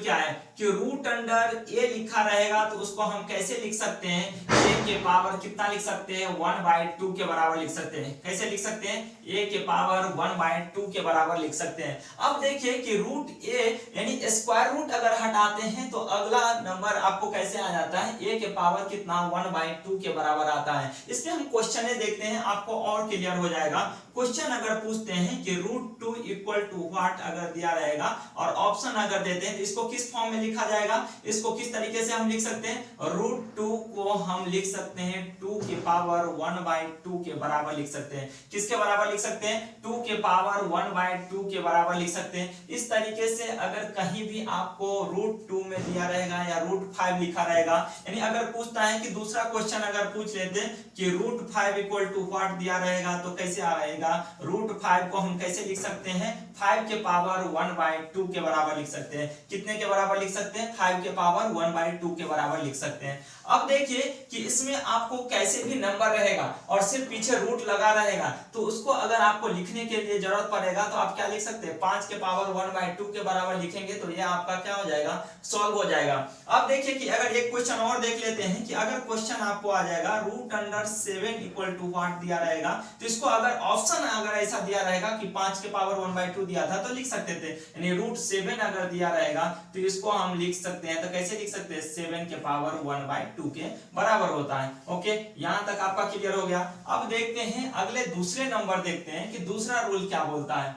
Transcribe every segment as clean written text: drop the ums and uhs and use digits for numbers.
क्या है कि रूट अंडर ए लिखा रहेगा तो उसको हम कैसे लिख सकते हैं, ए के पावर कितना लिख सकते हैं 1/2 के बराबर लिख सकते हैं। कैसे लिख सकते हैं, ए के पावर 1/2 के बराबर लिख सकते हैं। अब देखिए कि रूट ए यानी स्क्वायर रूट अगर हटाते हैं तो अगला नंबर आपको कैसे आ जाता है, ए के पावर कितना 1/2 के बराबर आता है। इसमें हम क्वेश्चन देखते हैं, आपको और क्लियर हो जाएगा। क्वेश्चन अगर पूछते हैं कि √2 इक्वल टू व्हाट अगर दिया रहेगा और ऑप्शन अगर देते हैं तो इसको किस फॉर्म में लिखा जाएगा, इसको किस तरीके से हम लिख सकते हैं, √2 को हम लिख सकते हैं 2 के पावर 1/2 के बराबर लिख सकते हैं। किसके बराबर लिख सकते हैं, 2 के पावर 1/2 के बराबर लिख सकते हैं। इस तरीके से अगर कहीं भी आपको √2 में दिया रहेगा या √5 लिखा रहेगा, यानी अगर पूछता है कि दूसरा क्वेश्चन अगर पूछ लेते हैं कि √5 इक्वल टू व्हाट दिया रहेगा तो कैसे आएगा, √5 को हम कैसे लिख सकते हैं, 5 के पावर 1/2 के बराबर लिख सकते हैं। कितने के बराबर लिख सकते हैं, 5 के पावर 1/2 के बराबर लिख सकते हैं। अब देखिए कि इसमें आपको कैसे भी नंबर रहेगा और सिर्फ पीछे रूट लगा रहेगा तो उसको अगर आपको लिखने के लिए जरूरत पड़ेगा तो आप क्या लिख सकते हैं, 5 के पावर 1/2 के बराबर लिखेंगे तो ये आपका क्या हो जाएगा, सॉल्व हो जाएगा। अब देखिए कि अगर एक क्वेश्चन और देख लेते हैं कि अगर क्वेश्चन आपको आ जाएगा √7 इक्वल टू व्हाट दिया रहेगा तो इसको अगर ऑप्शन अगर ऐसा दिया रहेगा कि 5 के पावर 1/2 दिया था तो लिख सकते थे, यानी √7 अगर दिया रहेगा तो इसको हम लिख सकते हैं। तो कैसे लिख सकते हैं, 7 के पावर 1/2 के बराबर होता है। ओके, यहां तक आपका क्लियर हो गया। अब देखते हैं अगले दूसरे नंबर देखते हैं कि दूसरा रूल क्या बोलता है,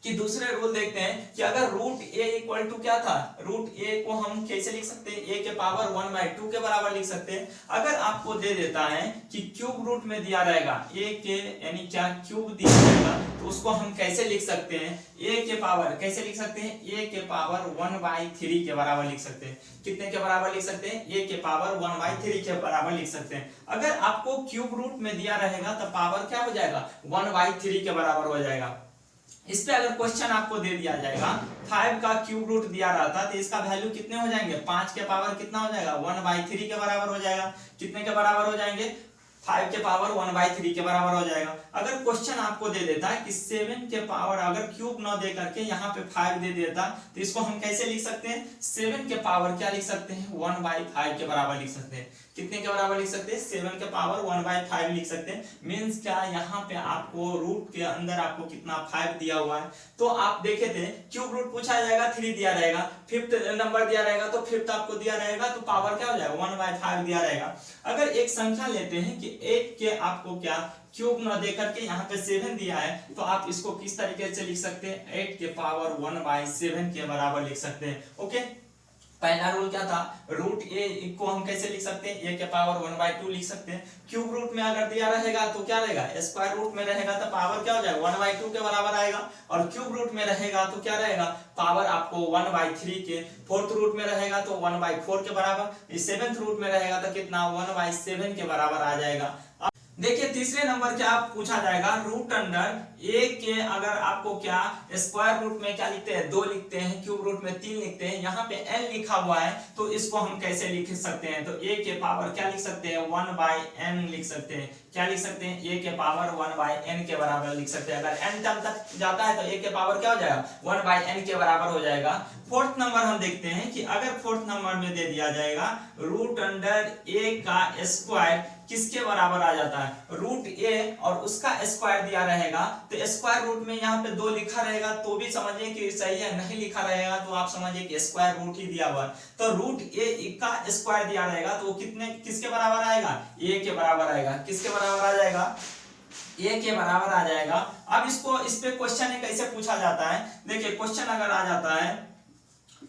कि दूसरे रूल देखते हैं कि अगर √a इक्वल टू क्या था, √a को हम कैसे लिख सकते हैं, a के पावर 1/2 के बराबर लिख सकते हैं। अगर आपको दे देता है कि क्यूब रूट में दिया रहेगा a के यानी क्या क्यूब दिया रहेगा तो उसको हम कैसे लिख सकते हैं, a के पावर कैसे लिख सकते हैं, a के पावर 1/3 के बराबर लिख सकते हैं। कितने के बराबर लिख सकते हैं, a के पावर 1/3 के बराबर लिख सकते हैं। अगर आपको क्यूब रूट में दिया रहेगा तो पावर क्या हो जाएगा, 1/3 के बराबर हो जाएगा। इस पे अगर क्वेश्चन आपको दे दिया जाएगा 5 का क्यूब रूट दिया रहता तो इसका वैल्यू कितने हो जाएंगे, 5 के पावर कितना हो जाएगा 1/3 के बराबर हो जाएगा। कितने के बराबर हो जाएंगे, 5 के पावर 1/3 के बराबर हो जाएगा। अगर क्वेश्चन आपको दे देता है कि 7 के पावर अगर क्यूब न दे करके यहाँ पे 5 दे देता तो इसको हम कैसे लिख सकते हैं, 7 के पावर क्या लिख सकते हैं 1/5 के बराबर लिख सकते हैं। कितने के बराबर लिख सकते हैं, 7 के पावर 1/5 लिख सकते हैं। मींस क्या, यहाँ पे आपको रूट के अंदर आपको कितना 5 दिया हुआ है तो आप देखे थे क्यूब रूट पूछा जाएगा 3 दिया रहेगा, फिफ्थ नंबर दिया रहेगा तो फिफ्थ आपको दिया रहेगा तो पावर क्या हो जाएगा 1/5 दिया रहेगा। अगर एक संख्या लेते हैं कि 8 के आपको क्या क्यूब न दे करके यहाँ पे 7 दिया है तो आप इसको किस तरीके से लिख सकते हैं, 8 के पावर 1/7 के बराबर लिख सकते हैं। ओके, पहला रूल क्या था, √a को हम कैसे लिख सकते हैं, a के पावर 1/2 लिख सकते हैं। क्यूब रूट में अगर दिया रहेगा तो क्या रहेगा, स्क्वायर रूट में रहेगा तो पावर क्या हो जाएगा 1/2 के बराबर आएगा, और क्यूब रूट में रहेगा तो क्या रहेगा, पावर आपको 1/3 के, फोर्थ रूट में रहेगा तो 1/4 के बराबर, सेवेंथ रूट में रहेगा तो कितना 1/7 के बराबर आ जाएगा। देखिए तीसरे नंबर क्या पूछा जाएगा, रूट अंडर a के अगर आपको क्या स्क्वायर रूट में क्या लिखते हैं 2 लिखते हैं, क्यूब रूट में 3 लिखते हैं, यहाँ पे n लिखा हुआ है तो इसको हम कैसे लिख सकते हैं, तो a के पावर क्या लिख सकते हैं 1/n लिख सकते हैं। क्या लिख सकते हैं, a के पावर 1/n के बराबर लिख सकते हैं। अगर n टर्म तक जाता है तो a के पावर क्या हो जाएगा 1/n के बराबर हो जाएगा। फोर्थ नंबर हम देखते हैं कि अगर फोर्थ नंबर में दे दिया जाएगा रूट अंडर a का स्क्वायर किसके बराबर आ जाता है, √a और उसका स्क्वायर दिया रहेगा तो स्क्वायर रूट में यहाँ पे 2 लिखा रहेगा तो भी समझिए कि सही है, नहीं लिखा रहेगा तो आप समझिए कि स्क्वायर रूट ही दिया हुआ है। तो √a का स्क्वायर दिया रहेगा तो वो कितने किसके बराबर आएगा, a के बराबर आएगा। किसके बराबर आ जाएगा, a के बराबर आ जाएगा। अब इसको इस पे क्वेश्चन कैसे पूछा जाता है, देखिए क्वेश्चन अगर आ जाता है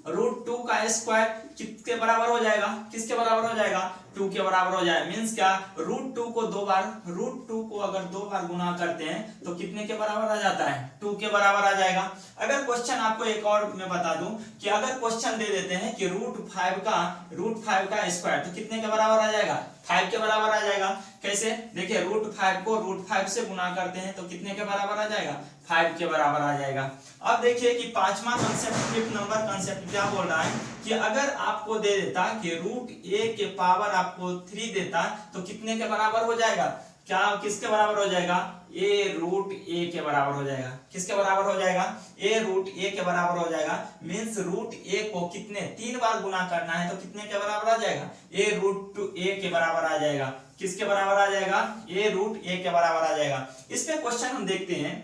√2 का स्क्वायर किसके बराबर हो जाएगा, किसके बराबर हो जाएगा 2 के बराबर हो जाए। मींस क्या, √2 को 2 बार, √2 को अगर 2 बार गुना करते हैं तो कितने के बराबर आ जाता है 2 के बराबर आ जाएगा। अगर क्वेश्चन आपको एक और मैं बता दूं कि अगर क्वेश्चन दे देते हैं कि √5 का स्क्वायर तो कितने के बराबर आ जाएगा 5 के बराबर आ जाएगा। कैसे, देखिए √5 को √5 से गुना करते हैं तो कितने के बराबर आ जाएगा 5 के बराबर आ जाएगा। अब देखिए कि पांचवा कंसेप्ट, फिफ्थ नंबर कंसेप्ट क्या बोल रहा है कि अगर आपको दे देता कि √a के पावर आपको 3 देता तो कितने के बराबर हो जाएगा, क्या किसके बराबर हो जाएगा, ए रूट ए के बराबर हो जाएगा। किसके बराबर हो जाएगा, ए रूट ए के बराबर हो जाएगा। मींस रूट ए को कितने 3 बार गुना करना है तो कितने के बराबर आ जाएगा, ए रूट ए के बराबर आ जाएगा। किसके बराबर आ जाएगा, ए रूट ए के बराबर आ जाएगा। इस पे क्वेश्चन हम देखते हैं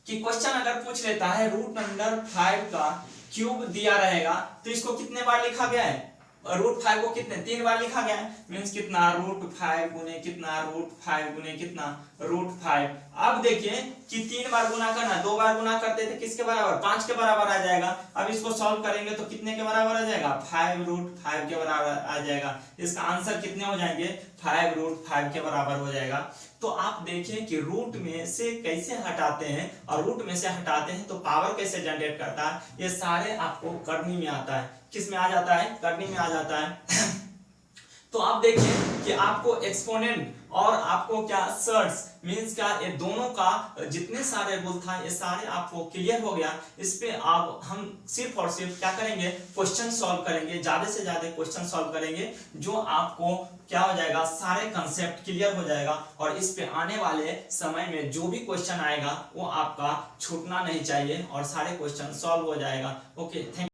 कि क्वेश्चन अगर पूछ लेता है रूट अंडर 5 का क्यूब दिया रहेगा तो इसको कितने बार लिखा गया है, रूट 5 को कितने 3 बार लिखा गया है। मींस कितना रूट 5 गुने कितना रूट 5 गुने कितना रूट 5। अब देखिए कि 3 बार गुना करना, 2 बार गुना करते थे किसके बराबर, 5 के बराबर आ जाएगा। अब इसको सॉल्व करेंगे तो कितने के बराबर आ जाएगा, 5 रूट 5 के बराबर आ जाएगा। इसका आंसर कितने हो जाएंगे, 5 रूट 5 के बराबर हो जाएगा। तो आप देखें कि रूट में से कैसे हटाते हैं और रूट में से हटाते हैं तो पावर कैसे जनरेट करता है, ये सारे आपको करनी में आता है। किस में आ जाता है, करनी में आ जाता है। तो आप देखिए कि आपको एक्सपोनेंट और आपको क्या सर्ट्स मींस क्या, ये दोनों का जितने सारे रूल था ये सारे आपको क्लियर हो गया। इस पे आप हम सिर्फ और सिर्फ क्या करेंगे, क्वेश्चन सॉल्व करेंगे, ज्यादा से ज्यादा क्वेश्चन सॉल्व करेंगे, जो आपको क्या हो जाएगा, सारे कंसेप्ट क्लियर हो जाएगा। और इस पे आने वाले समय में जो भी क्वेश्चन आएगा वो आपका छूटना नहीं चाहिए और सारे क्वेश्चन सॉल्व हो जाएगा। Okay, thank